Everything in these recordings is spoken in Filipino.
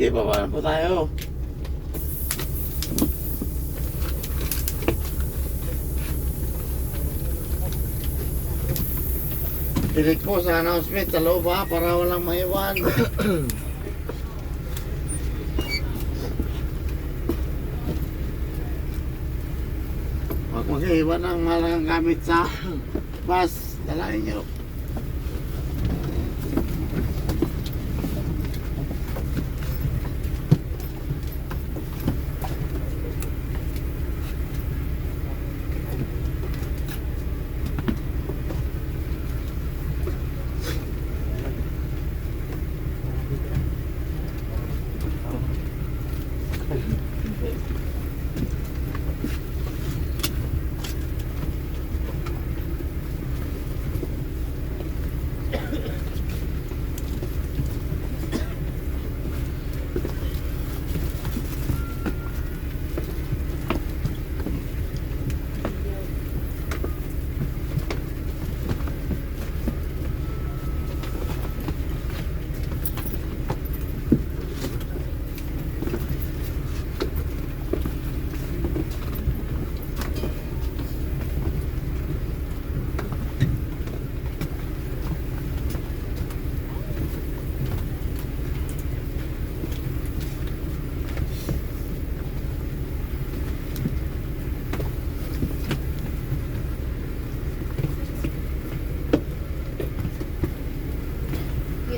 Di ba ba po tayo? Pilit po sa announcement sa loob ha, para walang maiwan. Huwag mag-iwan ng malagang gamit sa bus. Dalain nyo.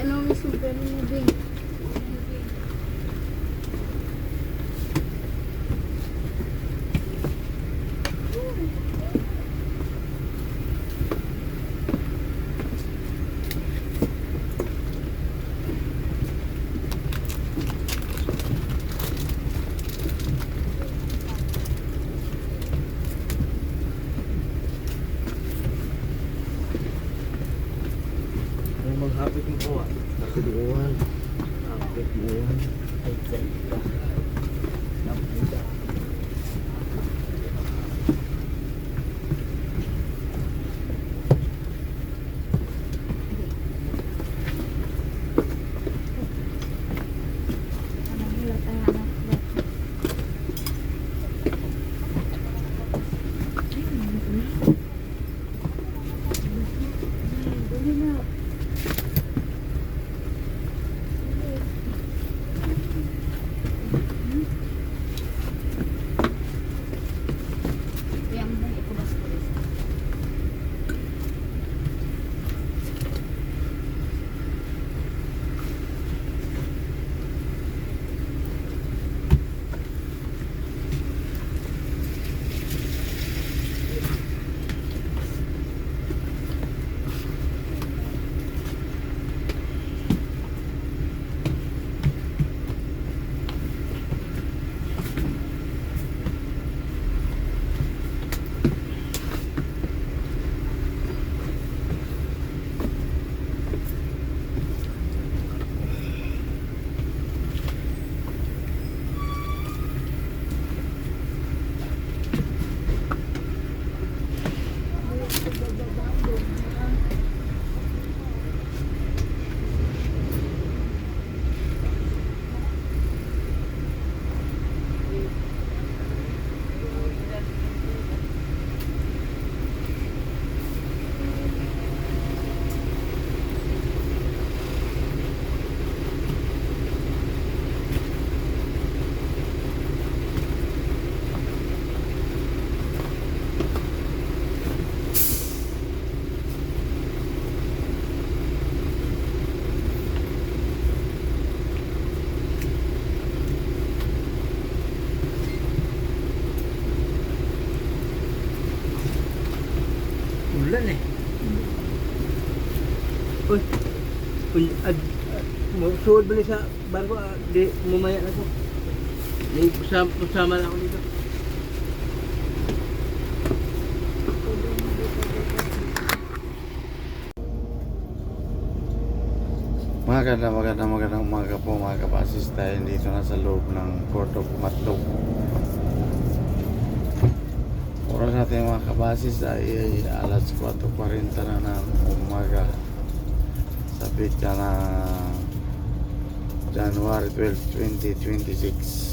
Ano may super moving? Maghapit mo po ah. Hapit buwan. Hapit buwan. Ay, ka. Napita. Anong hilat ang anak ko? Dali na. Yang may ikubas ko rin. Ulan eh. Uy. Uy, suod balik sa barko, di mamaya na to. May pusama na ako dito. Magandang umaga po mga kapasis. Tayo dito na sa loob ng Port of Matlock. Oras natin mga kapasis ay alas 4:40 na ng umaga. Sabit ka na January 12, 2026.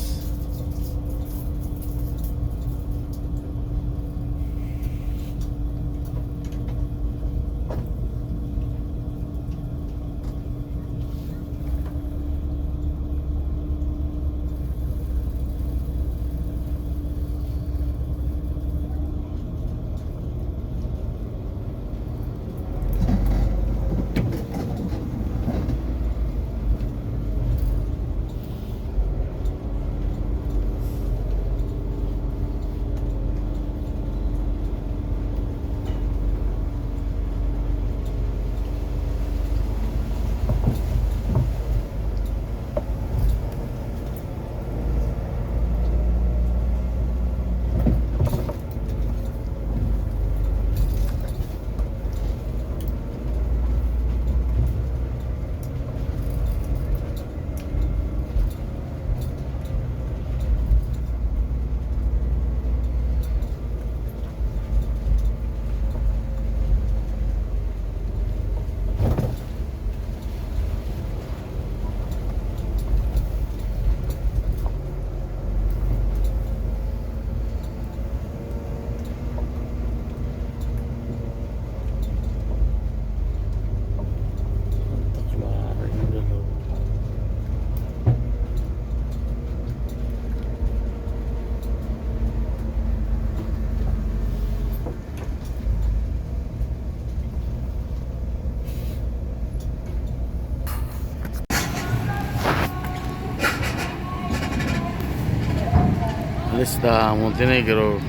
Lista Montenegro.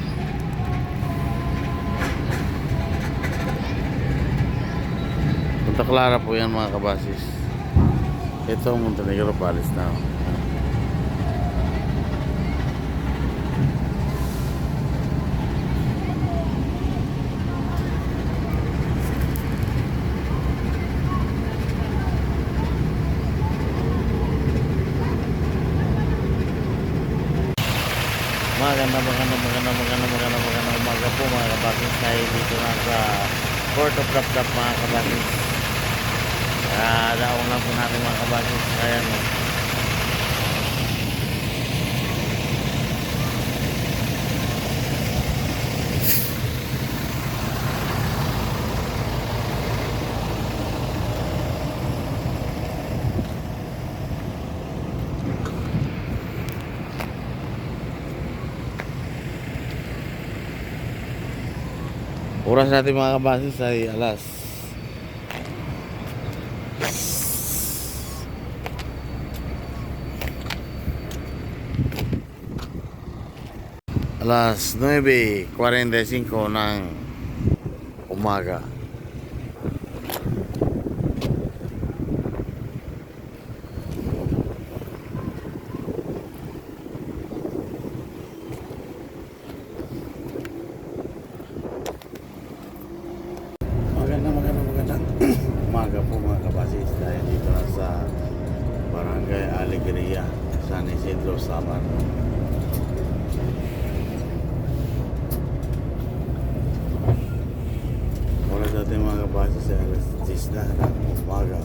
Punta Clara po yan mga kabasis. Ito Montenegro, paalis na. Magandang umaga po mga kabasis. Tayo dito na sa Port of Dapdap mga kabasis. Daong lang po natin mga kabasis. Ayan o. Oras natin mga kabasis ay alas 9:45 ng umaga. Magandang umaga po mga kabasis. Dahil dito na sa Barangay Alegria, San Isidro, Samar. Oras natin mga kabasis ay alas 10 na ng umaga.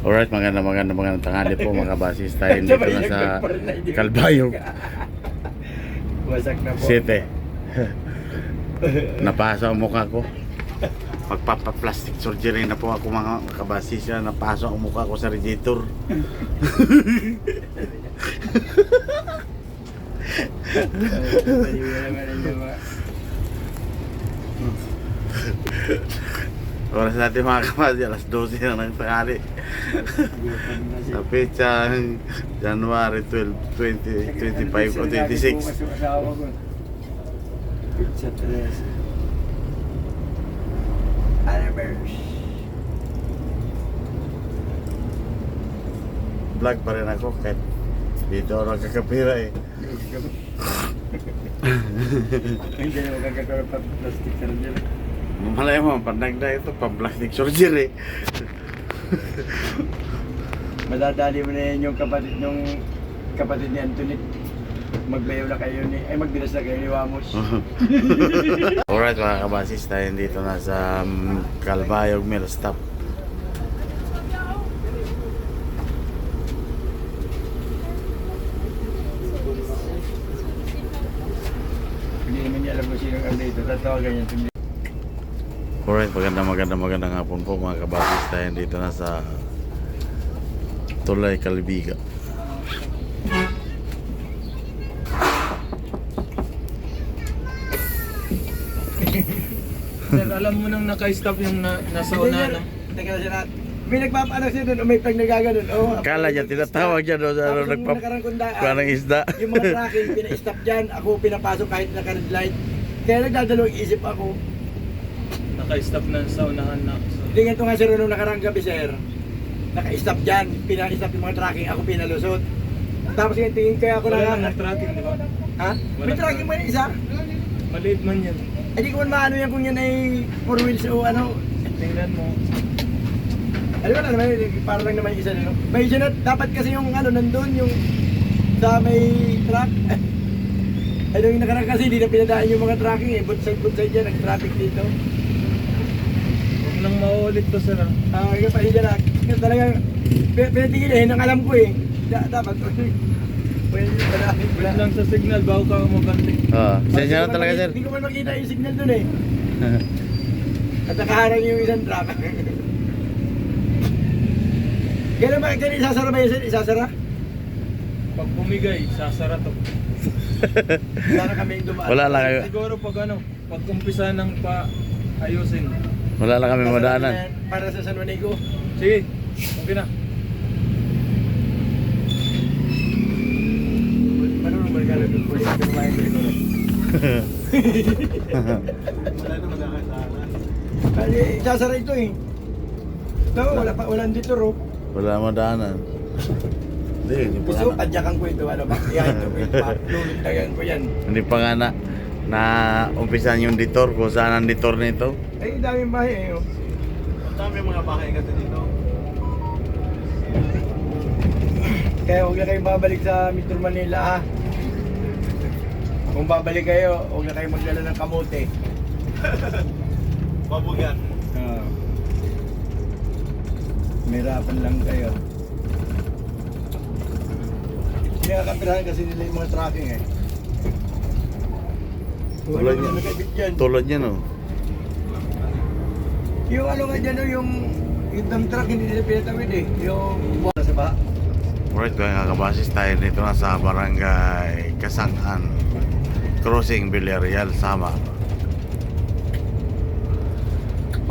Alright, magandang tanghali po mga kabasis. Tayo dito na sa Calbayog Wasak na po. City. Napasa ang mukha ko. Magpapa-plastic surgery na po ako mga kabasis. Napasa ang mukha ko sa radiator. Oras natin mga kabasis, alas 12 na ng tanghali. Sa petsang January 12, 2025 o 26. Pizza 3. Vlog pa rin ako kahit dito ako nagkakapira eh. Hindi na magkakaroon pa plastic ka rin dyan. Malay mo, panagda ito, pang-plastic surgery. Madadali mo na yan yung kapatid ni Antoinette. Magbayaw na kayo magbilas na kayo ni Wamos. Alright mga kabasis, tayo dito na sa Calbayog Mill Stop. Hindi naman niya alam kung sino ang dito. Tatawagan niya ito. Alright, magandang hapon po mga kabasis, tayo dito na sa Tulay Calbiga. Sir, alam mo nang naka-stop yung nasa una na. Teka na siya na. May nagpapaano siya doon o may pag nagaganon. Oh, Kala niya, tinatawag niya doon sa Tapos yung nakarang kundaan, parang isda. yung mga tracking, pina-stop dyan. Ako pinapasok kahit naka-red light. Kaya nagdadalawang isip ako. Naka-stop na sa unahan na. Hindi ganito nga sir, nung nakarang gabi sir. Naka-stop dyan. Pina-stop yung mga tracking. Ako pinalusot. Tapos yung tingin kaya ako Wala na. nang tracking, di ba? Ha? May tracking mo yung isa? Maliit man yan. Hindi ko man maano yan kung yan ay 4 wheels o ano. Tingnan mo. Ano ba na naman, para lang naman yung isa nyo. May isa na, dapat kasi yung ano, nandun, yung sa may truck. Ano yung nakarang kasi, hindi na pinadaan yung mga tracking eh. Boot-side dyan, nag-traffic dito. Huwag nang mauulit to, sir. Ah. Kaya pa siya na, talagang, pinatigilahin ang alam ko eh. Dapat, well, Wait lang sa signal, bago ka maganti. Sensya na talaga sir. Hindi ko man makita yung signal dun eh. At nakaharang yung isang truck. Kailan ba, kailan isasara ba yun sir? Isasara? Pag bumigay, sasara to. Sana kami yung dumaan. Wala lang kayo. Siguro pag pag umpisa ng ayusin. Wala lang kami madaanan. Para sa San Juanico. Sige, okay na. Marunong ba naglalagay ng pulis? Kumain ko ito. Wala na magkakasala. Kasi isasara ito eh. No, walang dito ro. Wala madaanan. Hindi pa Gusto ko nga padyakan ko ito. Ano ba? Yan ito. Lulundagan ko yan. hindi pa nga na umpisan yung detour kung saan ang detour nito. Ay, daming bahay eh. Oh. Dami mga bahay kasi dito. Kaya huwag na kayong babalik sa Metro Manila ha. Kung babalik kayo, huwag na kayong magdala ng kamote. Babugan. Mirapan lang kayo. Kinakapirahan kasi nila yung mga tracking eh. Tulad niya. Nakabit dyan. Tulad niya no. Yung ano nga dyan, yung dump truck hindi nila pinatawid eh. Yung buwan sa baha. Alright mga kabasis, tayo dito na sa Barangay Kasanghan Crossing Villarreal, Sama.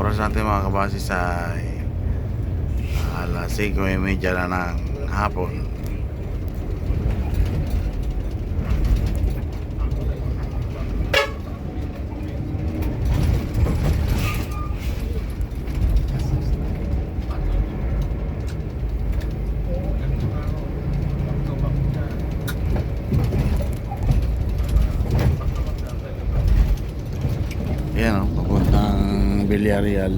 Oras natin mga kabasis ay alas 5:30 na ng hapon. Yan o, papuntang Villarreal.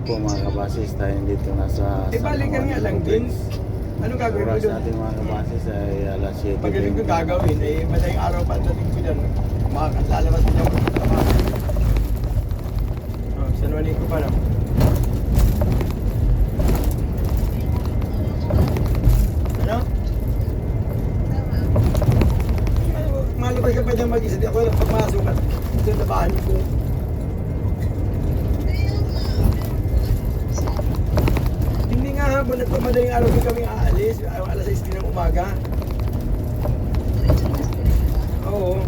po mga kabasis, tayo dito nasa balikan nga lang din. Anong gagawin mo Oras doon? natin mga kabasis ay alas 7. Magaling ko gagawin, madaling araw pa ang dating ko dyan. Lalabas ko dyan magtrabaho. Sanuanin ko pa lang. Ano? Malabas ka pa dyan mag-isa. Di ako lang pagmasok at ito na bahan ko. Hindi nga hapon at madaling araw din kami aalis. Alas 6 din ng umaga. Oo.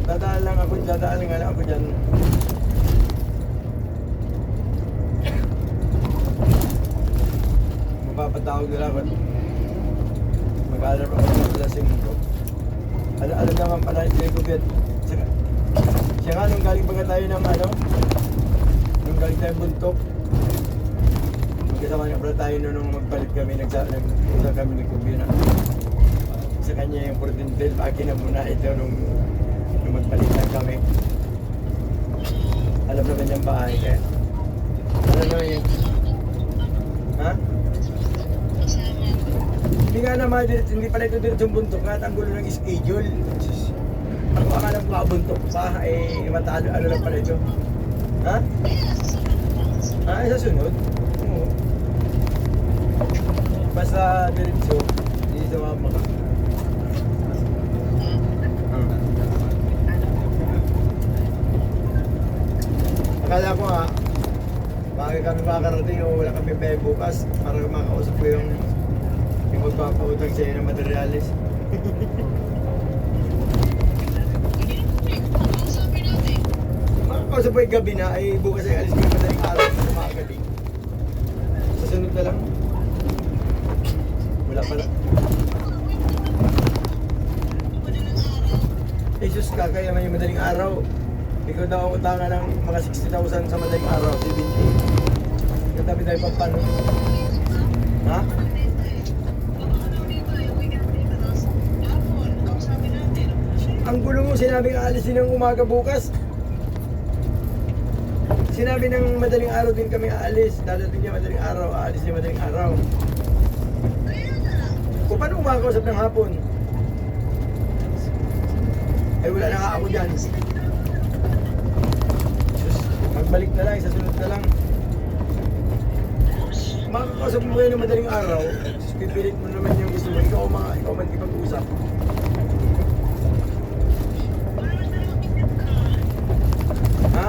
Dadaan lang ako dyan. Mapapatawag nila ako. Mag-alarm ako ng lasing ko. Alam naman pala yung tinagubit. Siya nga, nung galing baga tayo ng nung galing tayo buntok. Magkasama nga pala tayo nung magpalit kami, nag-usap kami ng kumbina. Sa kanya yung portintel, akin na muna ito nung magpalitan kami. Alam naman niyang bahay kaya. Alam naman yun. Ha? Hindi nga naman, hindi pala ito diretsong buntok nga at ang gulo ng schedule. Ako akala ko mabuntok pa, matalo, ano lang pala ito. Ha? Sa sunod? Oo. Basta diretso, hindi sa mama ka. Akala ko bakit kami makakarating o wala kami pay bukas para makausap ko yung magpapautang sa'yo ng materialis. Makakausap ko yung gabi na, ay bukas ay alis ko yung madaling araw sa mga gabi. Sasunod na lang. Wala pala. Jesus ka, kaya may madaling araw. Ikaw daw ang utangan ng mga 60,000 sa madaling araw, 70. Katabi tayo pa paano? Ha? Ang gulo mo, sinabing aalisin ng umaga bukas. Sinabi ng madaling araw din kami aalis. Dadating niya madaling araw, aalis niya madaling araw. O paano umakausap ng hapon? Ay wala na nga ako dyan. Magbalik na lang, sa sunod na lang. Makakausap mo kayo ng madaling araw, pipilit mo naman yung gusto mo. Ikaw magkipag-usap. Ha?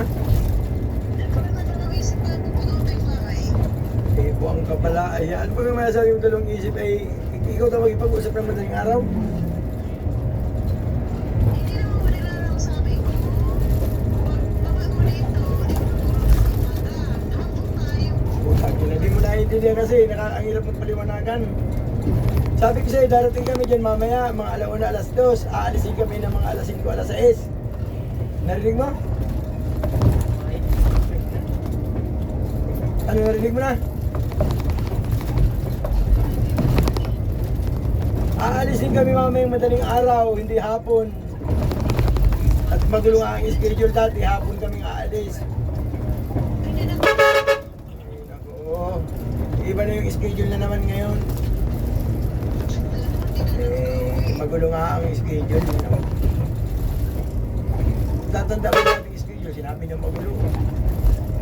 Buwang ka pala. Ay, ano pa may masasabi yung dalawang isip ay ikaw daw magkipag-usap ng madaling araw? Hindi mo naiintindihan kasi ang hirap magpaliwanagan. Sabi ko sa'yo, darating kami dyan mamaya, mga alauna, alas 2. Aalisin kami ng mga alas 5, alas 6. Narinig mo? Ano narinig mo na? Aalisin kami mamayang madaling araw, hindi hapon. At magulo nga ang schedule dati, hapon kaming aalis. Oo, iba na yung schedule na naman ngayon. Magulo nga ang schedule. Tatanda ko natin yung schedule, sinabi niya magulo.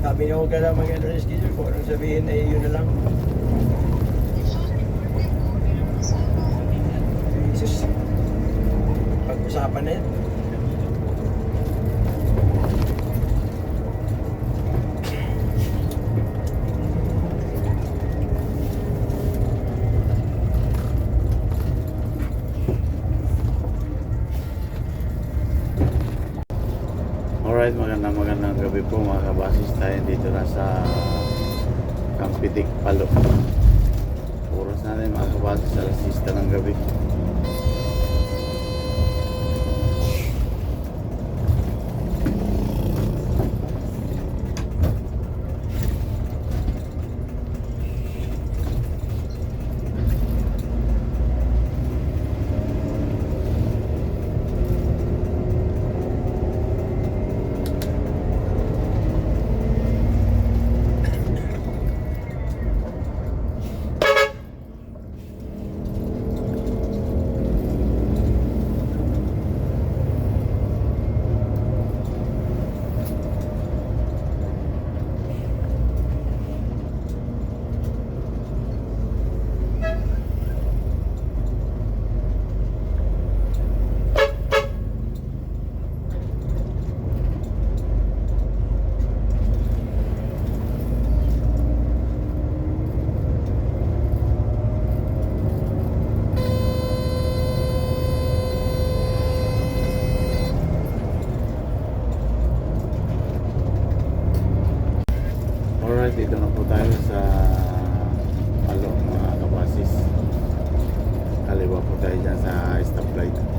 Sabi niya huwag ka lang mag-enter yung schedule ko. Anong sabihin ay yun na lang. Jesus, pag-usapan na yan. Alright, magandang gabi po mga kabasis. Tayo dito na sa Campitic, Palo. Oras natin mga kabasis, alas 6 ng gabi. flight.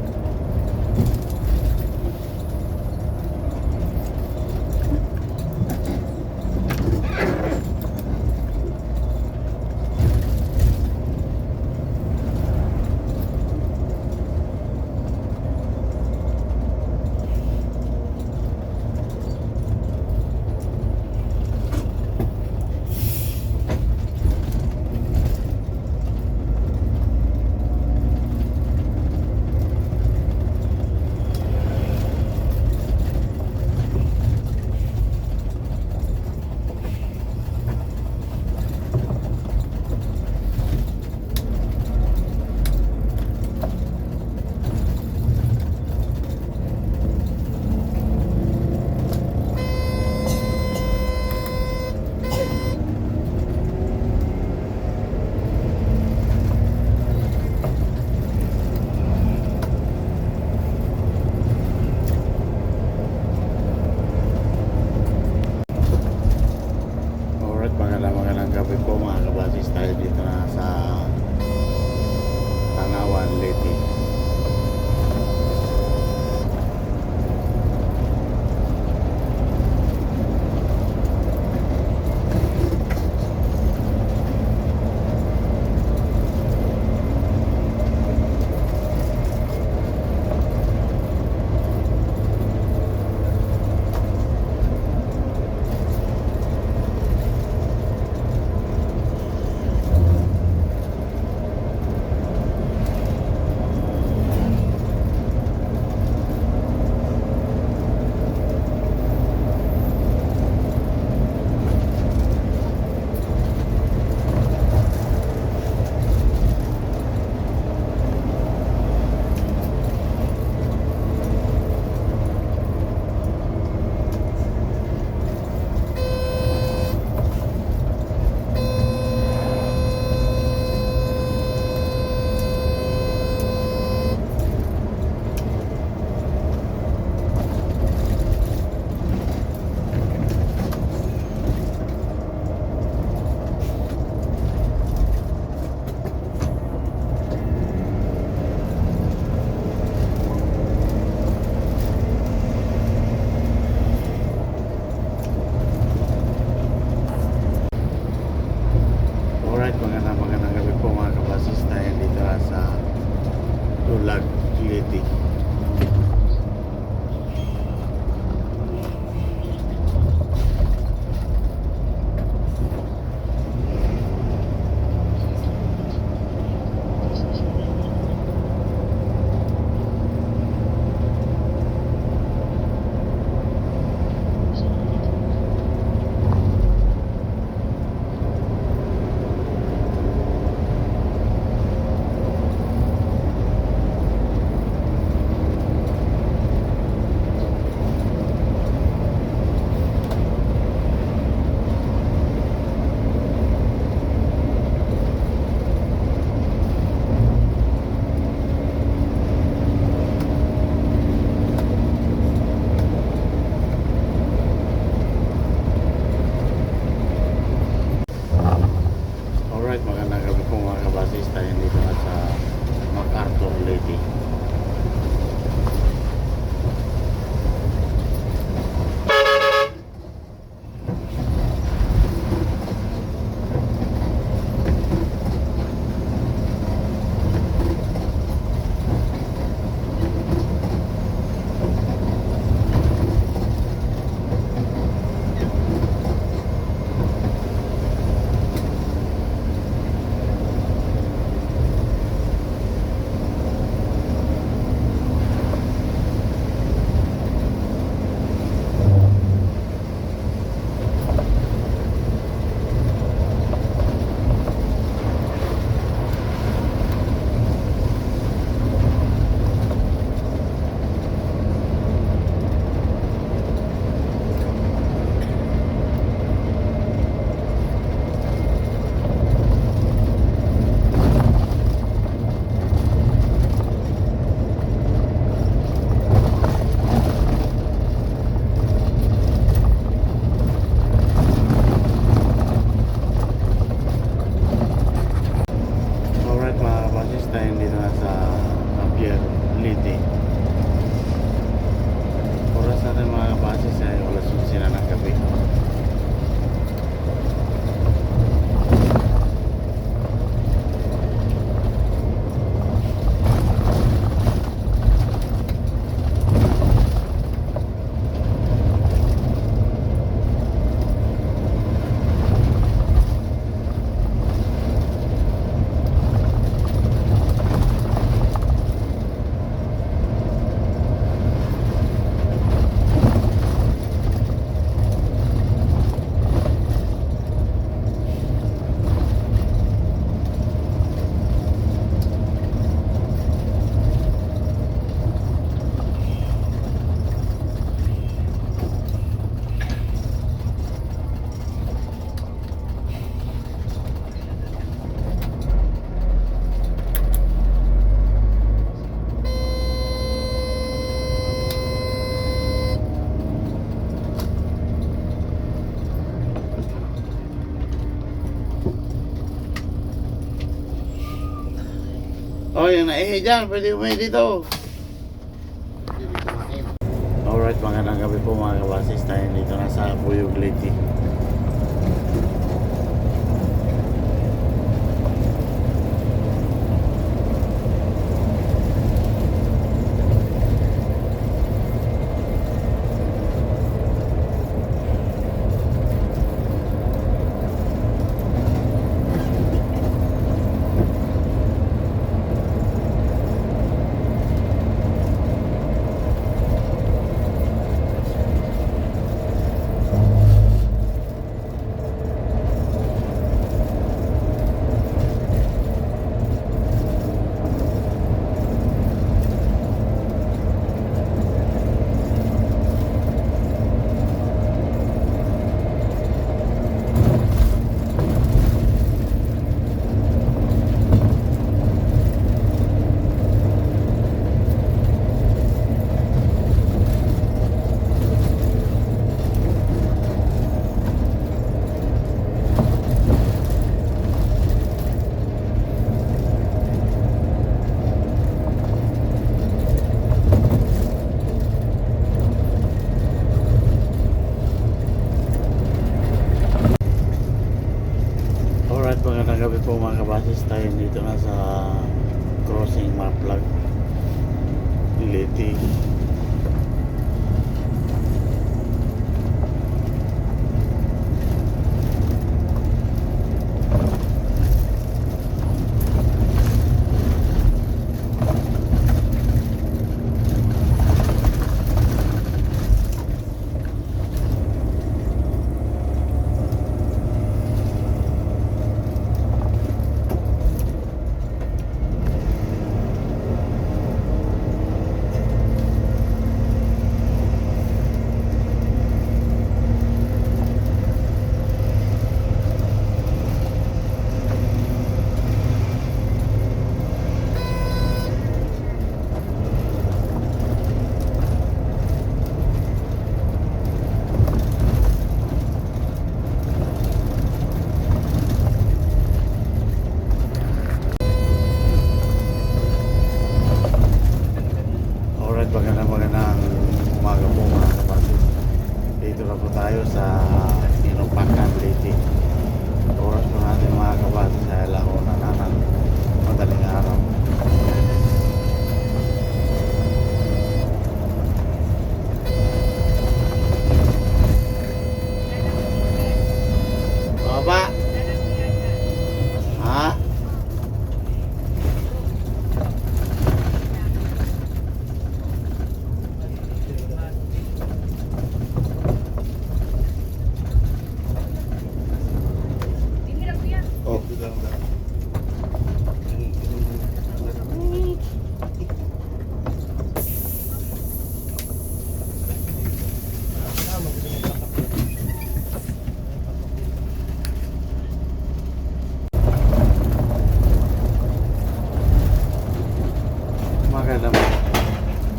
Alright, magandang gabi po mga kabasis. Tayo dito na sa Tanawan, Leyte. Alright, magandang gabi po mga kabasis. Tayo dito na sa Tulag, Leyte. Alright, magandang gabi po mga kabasis. Tayo dito na sa MacArthur, Leyte. Oh, yung naihi dyan, pwede umahi dito. Alright, magandang gabi po mga kabasis. Tayo dito na sa Buyog Leyte. Alright, magandang gabi po mga kabasis. Tayo dito na sa crossing Maplag Leyte. Alright, magandang umaga po mga kabasis. Dito na po tayo sa Inupakan, Leyte. Oras po natin mga kabasis ay alauna na ng madaling araw. Baba! Ha? Oh.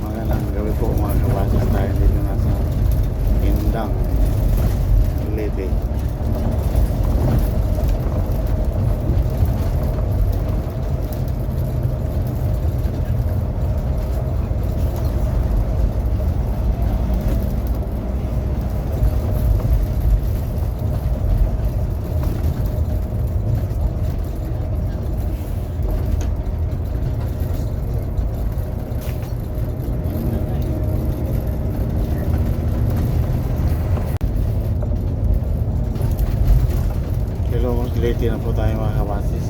Magandang gabi po mga kabasis. Tayo dito na sa Indang, Leyte. Leyte na po tayo mga kabasis.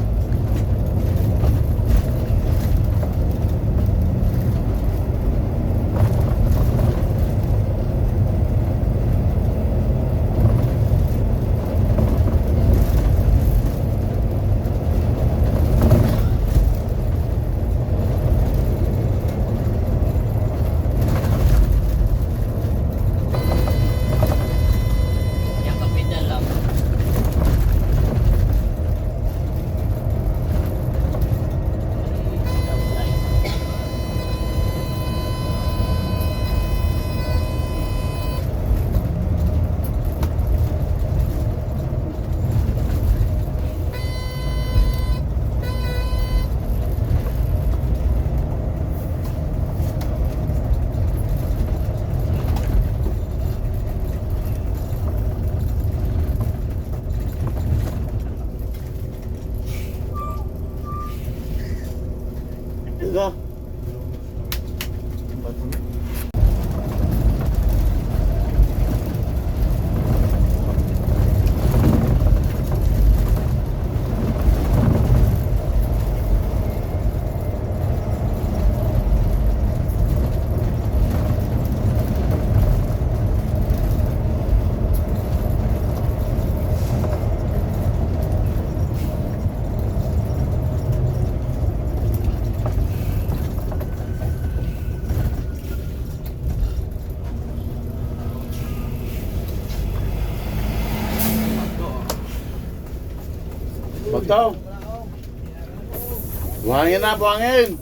Dito. Bagtaw. Buhangin na, buhangin.